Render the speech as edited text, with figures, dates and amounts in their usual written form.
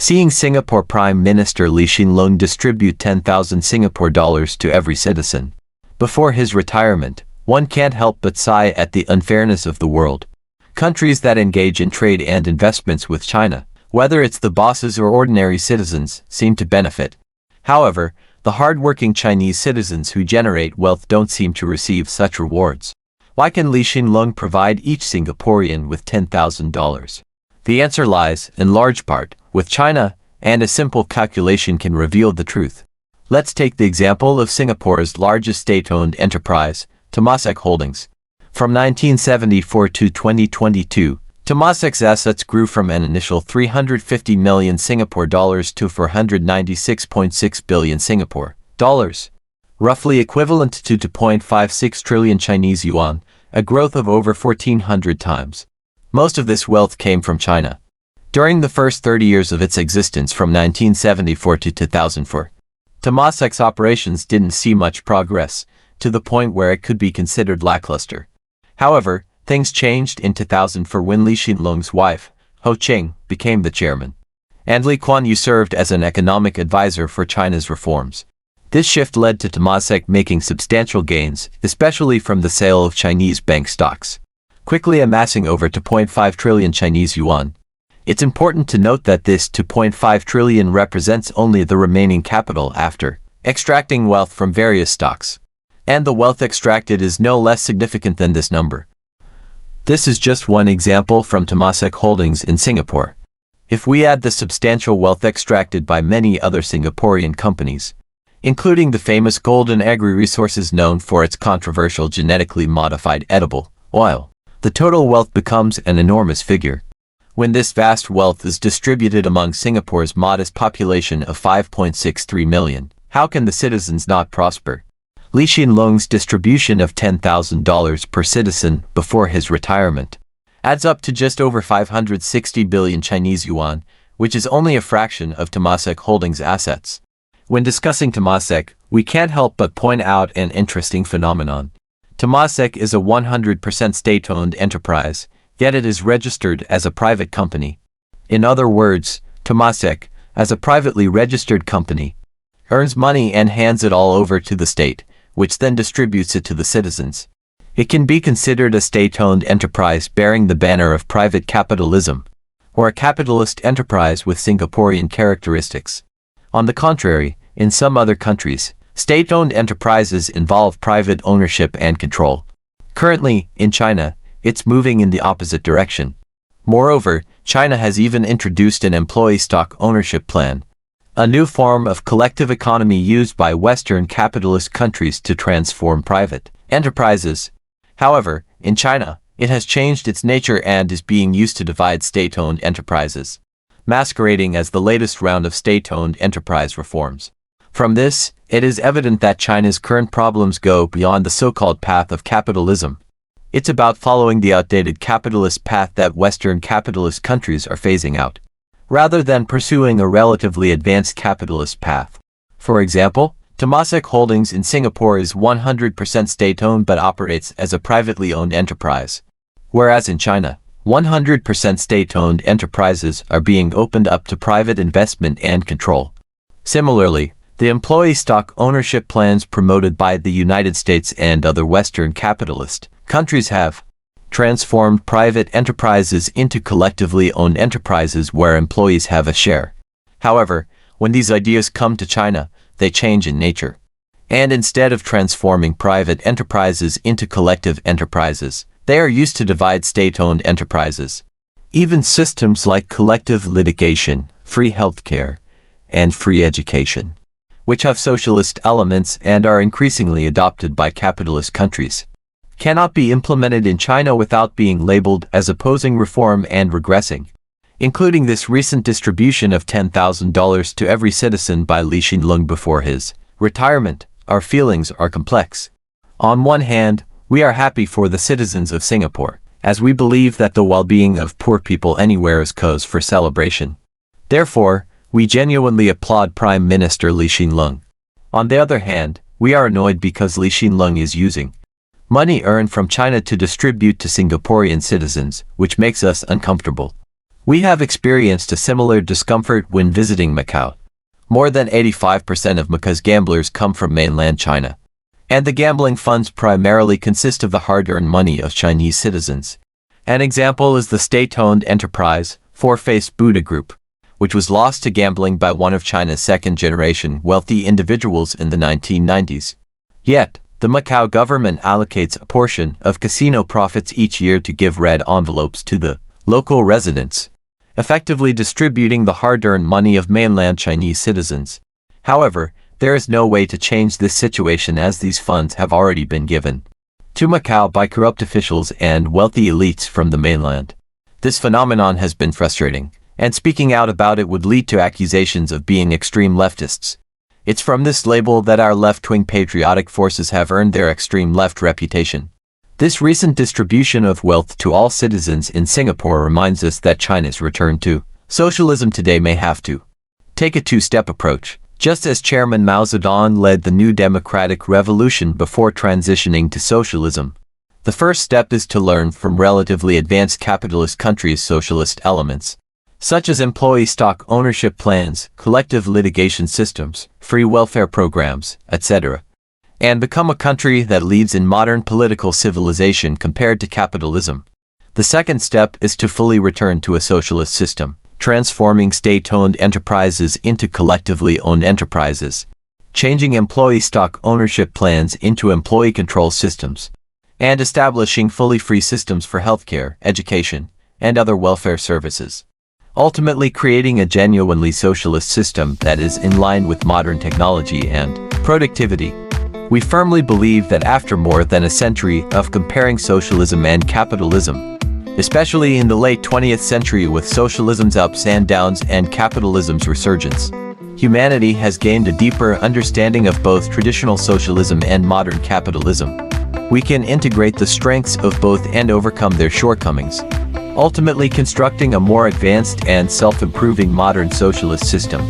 Seeing Singapore Prime Minister Lee Hsien Loong distribute 10,000 Singapore dollars to every citizen before his retirement, one can't help but sigh at the unfairness of the world. Countries that engage in trade and investments with China, whether it's the bosses or ordinary citizens, seem to benefit. However, the hard-working Chinese citizens who generate wealth don't seem to receive such rewards. Why can Lee Hsien Loong provide each Singaporean with $10,000? The answer lies, in large part, with China, and a simple calculation can reveal the truth. Let's take the example of Singapore's largest state-owned enterprise, Temasek Holdings. From 1974 to 2022, Temasek's assets grew from an initial 350 million Singapore dollars to 496.6 billion Singapore dollars, roughly equivalent to 2.56 trillion Chinese yuan, a growth of over 1,400 times. Most of this wealth came from China. During the first 30 years of its existence from 1974 to 2004, Temasek's operations didn't see much progress, to the point where it could be considered lackluster. However, things changed in 2004 when Lee Hsien Loong's wife, Ho Ching, became the chairman, and Lee Kuan Yew served as an economic advisor for China's reforms. This shift led to Temasek making substantial gains, especially from the sale of Chinese bank stocks, quickly amassing over 2.5 trillion Chinese yuan. It's important to note that this 2.5 trillion represents only the remaining capital after extracting wealth from various stocks. And the wealth extracted is no less significant than this number. This is just one example from Temasek Holdings in Singapore. If we add the substantial wealth extracted by many other Singaporean companies, including the famous Golden Agri Resources known for its controversial genetically modified edible oil, the total wealth becomes an enormous figure. When this vast wealth is distributed among Singapore's modest population of 5.63 million, how can the citizens not prosper? Lee Hsien Loong's distribution of $10,000 per citizen before his retirement adds up to just over 560 billion Chinese yuan, which is only a fraction of Temasek Holdings' assets. When discussing Temasek, we can't help but point out an interesting phenomenon. Temasek is a 100% state-owned enterprise, yet it is registered as a private company. In other words, Temasek, as a privately registered company, earns money and hands it all over to the state, which then distributes it to the citizens. It can be considered a state-owned enterprise bearing the banner of private capitalism, or a capitalist enterprise with Singaporean characteristics. On the contrary, in some other countries, state-owned enterprises involve private ownership and control. Currently, in China, it's moving in the opposite direction. Moreover, China has even introduced an employee stock ownership plan, a new form of collective economy used by Western capitalist countries to transform private enterprises. However, in China, it has changed its nature and is being used to divide state-owned enterprises, masquerading as the latest round of state-owned enterprise reforms. From this, it is evident that China's current problems go beyond the so-called path of capitalism. It's about following the outdated capitalist path that Western capitalist countries are phasing out, rather than pursuing a relatively advanced capitalist path. For example, Temasek Holdings in Singapore is 100% state-owned but operates as a privately owned enterprise, whereas in China, 100% state-owned enterprises are being opened up to private investment and control. Similarly, the employee stock ownership plans promoted by the United States and other Western capitalist countries have transformed private enterprises into collectively owned enterprises where employees have a share. However, when these ideas come to China, they change in nature. And instead of transforming private enterprises into collective enterprises, they are used to divide state-owned enterprises. Even systems like collective litigation, free healthcare, and free education, which have socialist elements and are increasingly adopted by capitalist countries, cannot be implemented in China without being labeled as opposing reform and regressing. Including this recent distribution of $10,000 to every citizen by Lee Hsien Loong before his retirement, our feelings are complex. On one hand, we are happy for the citizens of Singapore, as we believe that the well-being of poor people anywhere is cause for celebration. Therefore, we genuinely applaud Prime Minister Lee Hsien Loong. On the other hand, we are annoyed because Lee Hsien Loong is using money earned from China to distribute to Singaporean citizens, which makes us uncomfortable. We have experienced a similar discomfort when visiting Macau. More than 85% of Macau's gamblers come from mainland China. And the gambling funds primarily consist of the hard-earned money of Chinese citizens. An example is the state-owned enterprise, Four-Faced Buddha Group, which was lost to gambling by one of China's second-generation wealthy individuals in the 1990s. Yet, the Macau government allocates a portion of casino profits each year to give red envelopes to the local residents, effectively distributing the hard-earned money of mainland Chinese citizens. However, there is no way to change this situation as these funds have already been given to Macau by corrupt officials and wealthy elites from the mainland. This phenomenon has been frustrating, and speaking out about it would lead to accusations of being extreme leftists. It's from this label that our left-wing patriotic forces have earned their extreme left reputation. This recent distribution of wealth to all citizens in Singapore reminds us that China's return to socialism today may have to take a two-step approach. Just as Chairman Mao Zedong led the new democratic revolution before transitioning to socialism, the first step is to learn from relatively advanced capitalist countries' socialist elements, such as employee stock ownership plans, collective litigation systems, free welfare programs, etc., and become a country that leads in modern political civilization compared to capitalism. The second step is to fully return to a socialist system, transforming state-owned enterprises into collectively owned enterprises, changing employee stock ownership plans into employee control systems, and establishing fully free systems for healthcare, education, and other welfare services, ultimately creating a genuinely socialist system that is in line with modern technology and productivity. We firmly believe that after more than a century of comparing socialism and capitalism, especially in the late 20th century with socialism's ups and downs and capitalism's resurgence, humanity has gained a deeper understanding of both traditional socialism and modern capitalism. We can integrate the strengths of both and overcome their shortcomings, ultimately constructing a more advanced and self-improving modern socialist system.